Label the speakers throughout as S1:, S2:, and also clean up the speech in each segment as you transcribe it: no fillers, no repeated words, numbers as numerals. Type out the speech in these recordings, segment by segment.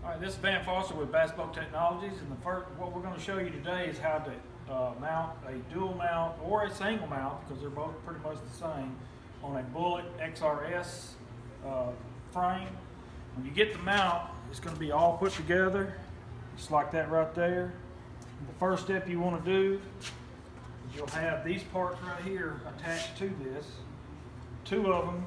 S1: All right, this is Van Foster with Bass Boat Technologies, and what we're going to show you today is how to mount a dual mount or a single mount, because they're both pretty much the same, on a Bullet XRS frame. When you get the mount, it's going to be all put together, just like that right there. And the first step you want to do is you'll have these parts right here attached to this. Two of them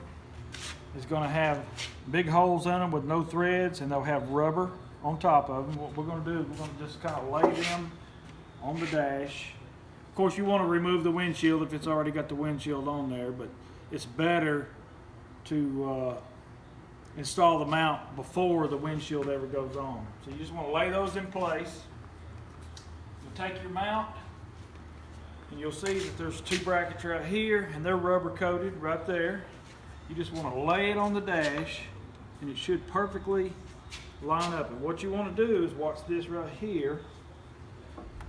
S1: is going to have big holes in them with no threads, and they'll have rubber on top of them. What we're going to do is we're going to just kind of lay them on the dash. Of course, you want to remove the windshield if it's already got the windshield on there, but it's better to install the mount before the windshield ever goes on. So you just want to lay those in place. You'll take your mount, and you'll see that there's two brackets right here, and they're rubber coated right there. You just want to lay it on the dash, and it should perfectly line up. And what you want to do is watch this right here.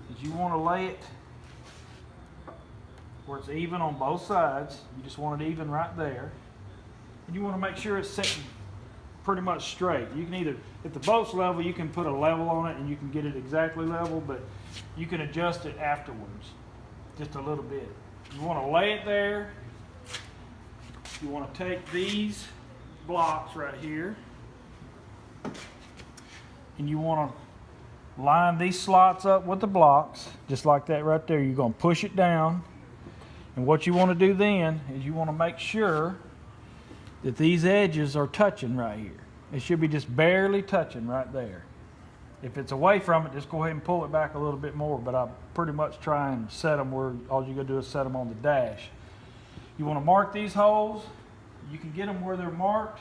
S1: Is you want to lay it where it's even on both sides. You just want it even right there. And you want to make sure it's sitting pretty much straight. You can either, if the boat's level, you can put a level on it and you can get it exactly level, but you can adjust it afterwards, just a little bit. You want to lay it there. You want to take these blocks right here, and you want to line these slots up with the blocks, just like that right there. You're going to push it down, and what you want to do then is you want to make sure that these edges are touching right here. It should be just barely touching right there. If it's away from it, just go ahead and pull it back a little bit more, but I pretty much try and set them where all you got to do is set them on the dash. You want to mark these holes. You can get them where they're marked.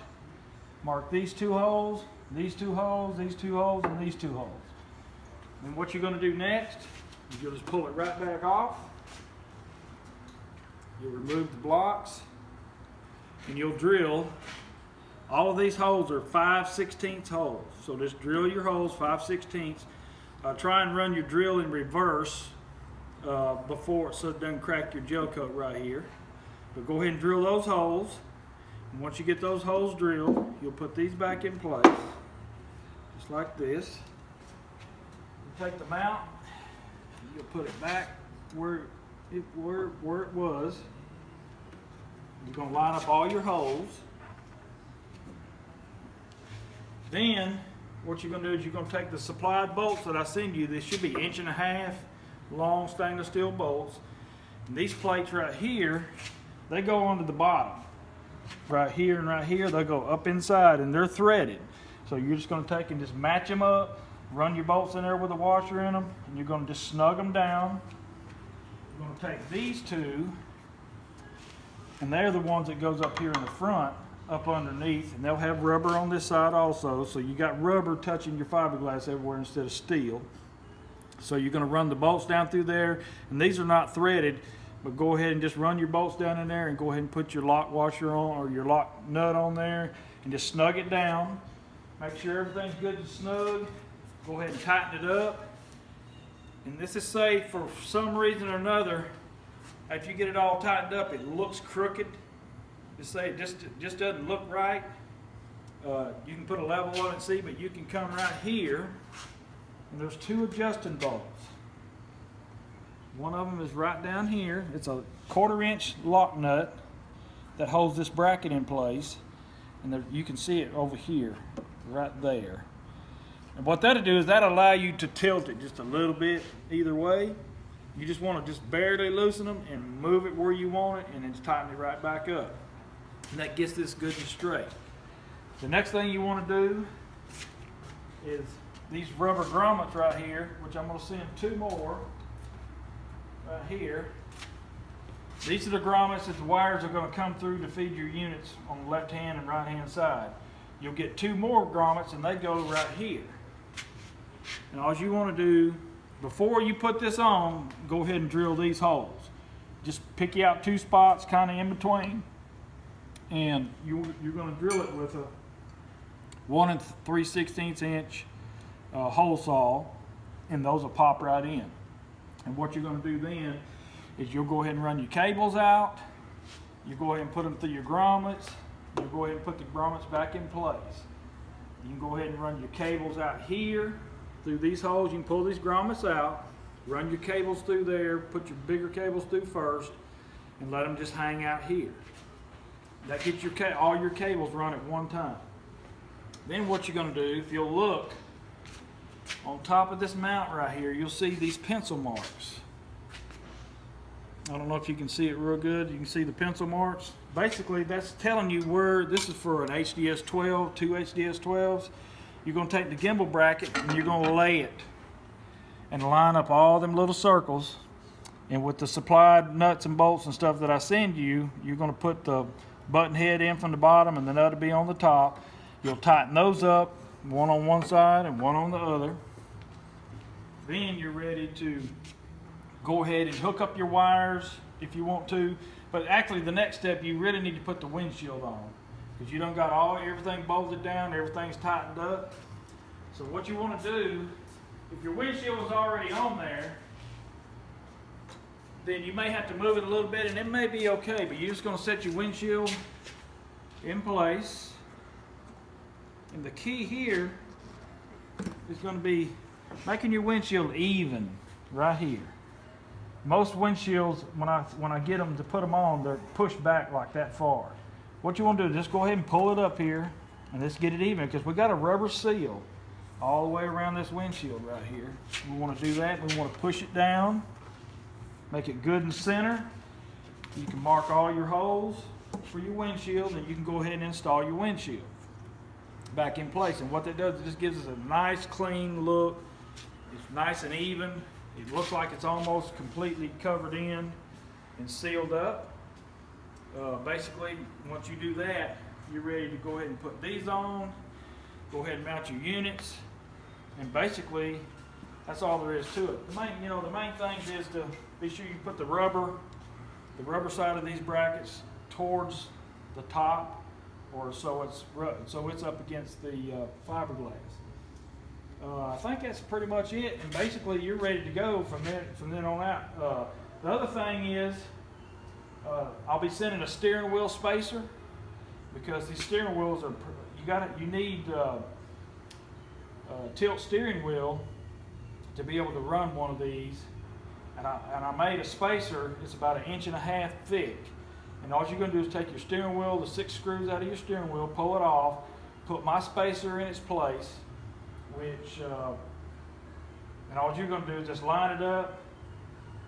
S1: Mark these two holes, these two holes, these two holes, and these two holes. And what you're going to do next is you'll just pull it right back off. You'll remove the blocks, and you'll drill. All of these holes are 5/16 holes. So just drill your holes 5/16. Try and run your drill in reverse before, so it doesn't crack your gel coat right here. But go ahead and drill those holes. And once you get those holes drilled, you'll put these back in place, just like this. You take the mount, and you'll put it back where it was. You're going to line up all your holes. Then, what you're going to do is you're going to take the supplied bolts that I send you. They should be 1.5 inch long stainless steel bolts. And these plates right here, they go onto the bottom. Right here and right here, they'll go up inside, and they're threaded. So you're just going to take and just match them up, run your bolts in there with a washer in them, and you're going to just snug them down. You're going to take these two, and they're the ones that goes up here in the front, up underneath, and they'll have rubber on this side also. So you got rubber touching your fiberglass everywhere instead of steel. So you're going to run the bolts down through there, and these are not threaded. But go ahead and just run your bolts down in there and go ahead and put your lock washer on, or your lock nut on there, and just snug it down. Make sure everything's good and snug. Go ahead and tighten it up. And this is say for some reason or another, if you get it all tightened up, it looks crooked. Just say it just doesn't look right. You can put a level on it and see, but you can come right here, and there's two adjusting bolts. One of them is right down here. It's a 1/4 inch lock nut that holds this bracket in place, and there, you can see it over here, right there. And what that'll do is that'll allow you to tilt it just a little bit either way. You just want to just barely loosen them and move it where you want it, and then tighten it right back up. And that gets this good and straight. The next thing you want to do is these rubber grommets right here, which I'm going to send 2 more. Right here. These are the grommets that the wires are going to come through to feed your units on the left hand and right hand side. You'll get 2 more grommets, and they go right here. And all you want to do before you put this on, go ahead and drill these holes. Just pick you out 2 spots kind of in between, and you're going to drill it with a 1 3/16 inch hole saw, and those will pop right in. And what you're going to do then is you'll go ahead and run your cables out. You go ahead and put them through your grommets. You go ahead and put the grommets back in place. You can go ahead and run your cables out here through these holes. You can pull these grommets out, run your cables through there, put your bigger cables through first, and let them just hang out here. That gets your all your cables run at one time. Then what you're going to do, if you'll look on top of this mount right here, you'll see these pencil marks. I don't know if you can see it real good. You can see the pencil marks. Basically, that's telling you where, this is for an HDS 12, two HDS 12s. You're going to take the gimbal bracket and you're going to lay it and line up all them little circles. And with the supplied nuts and bolts and stuff that I send you, you're going to put the button head in from the bottom and the nut will be on the top. You'll tighten those up, one on one side and one on the other. Then you're ready to go ahead and hook up your wires if you want to. But actually the next step, you really need to put the windshield on, because you done got everything bolted down, everything's tightened up. So what you want to do, if your windshield is already on there, then you may have to move it a little bit and it may be okay, but you're just going to set your windshield in place. And the key here is going to be making your windshield even right here. Most windshields, when I get them to put them on, they're pushed back like that far. What you want to do is just go ahead and pull it up here and let's get it even, because we got a rubber seal all the way around this windshield right here. We want to do that. We want to push it down, make it good in center. You can mark all your holes for your windshield and you can go ahead and install your windshield back in place. And what that does, it just gives us a nice clean look. It's nice and even. It looks like it's almost completely covered in and sealed up. Basically, once you do that, you're ready to go ahead and put these on. Go ahead and mount your units, and basically, that's all there is to it. The main things is to be sure you put the rubber side of these brackets towards the top, or so it's up against the fiberglass. I think that's pretty much it, and basically you're ready to go from then on out. The other thing is, I'll be sending a steering wheel spacer, because these steering wheels are, you need tilt steering wheel to be able to run one of these. And I made a spacer. It's about 1.5 inches thick, and all you're going to do is take your steering wheel, the 6 screws out of your steering wheel, pull it off, put my spacer in its place. And all you're going to do is just line it up,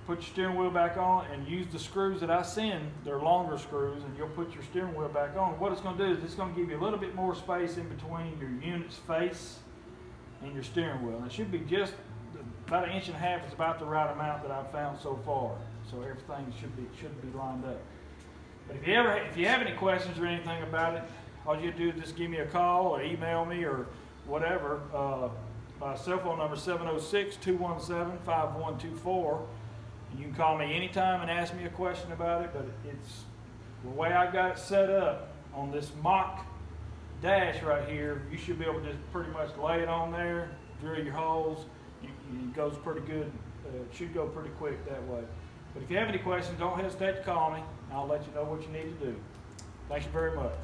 S1: put your steering wheel back on, and use the screws that I send. They're longer screws, and you'll put your steering wheel back on. What it's going to do is it's going to give you a little bit more space in between your unit's face and your steering wheel. And it should be just about 1.5 inches is about the right amount that I've found so far. So everything should be lined up. But if you have any questions or anything about it, all you do is just give me a call or email me or whatever. My cell phone number is 706-217-5124. You can call me anytime and ask me a question about it, but it's the way I got it set up on this mock dash right here. You should be able to just pretty much lay it on there, drill your holes. It goes pretty good. It should go pretty quick that way. But if you have any questions, don't hesitate to call me. I'll let you know what you need to do. Thank you very much.